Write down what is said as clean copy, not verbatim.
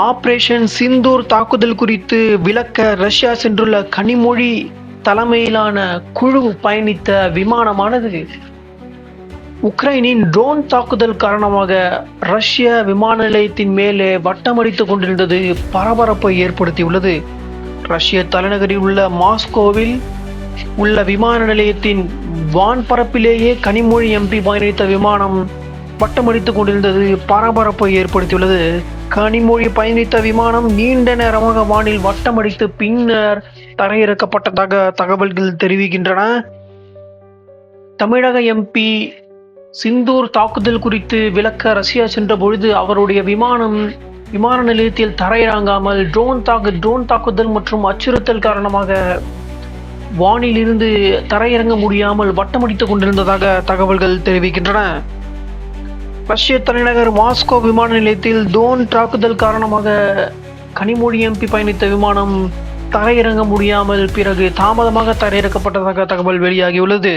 Operation Sindoor தாக்குதல் குறித்து விளக்க ரஷ்யா சென்றுள்ள கனிமொழி தலைமையிலான குழு பயணித்த விமானமானது உக்ரைனின் ட்ரோன் தாக்குதல் காரணமாக ரஷ்ய விமான நிலையத்தின் மேலே வட்டமடித்துக் கொண்டிருந்தது பரபரப்பை ஏற்படுத்தியுள்ளது. ரஷ்ய தலைநகரில் உள்ள மாஸ்கோவில் உள்ள விமான நிலையத்தின் வான்பரப்பிலேயே கனிமொழி எம்பி பயணித்த விமானம் வட்டமடித்துக் கொண்டிருந்தது பரபரப்பை ஏற்படுத்தியுள்ளது. கனிமொழி பயணித்த விமானம் நீண்ட நேரமாக வானில் வட்டமடித்து பின்னர் தரையிறக்கப்பட்டதாக தகவல்கள் தெரிவிக்கின்றன. தமிழக எம்பி சிந்தூர் தாக்குதல் குறித்து விளக்க ரஷ்யா சென்ற பொழுது அவருடைய விமான நிலையத்தில் தரையிறங்காமல் ட்ரோன் தாக்குதல் மற்றும் அச்சுறுத்தல் காரணமாக வானில் இருந்து தரையிறங்க முடியாமல் வட்டமடித்துக் கொண்டிருந்ததாக தகவல்கள் தெரிவிக்கின்றன. ரஷ்ய தலைநகர் மாஸ்கோ விமான நிலையத்தில் ட்ரோன் தாக்குதல் காரணமாக கனிமொழி எம்பி பயணித்த விமானம் தரையிறங்க முடியாமல் பிறகு தாமதமாக தரையிறக்கப்பட்டதாக தகவல் வெளியாகியுள்ளது.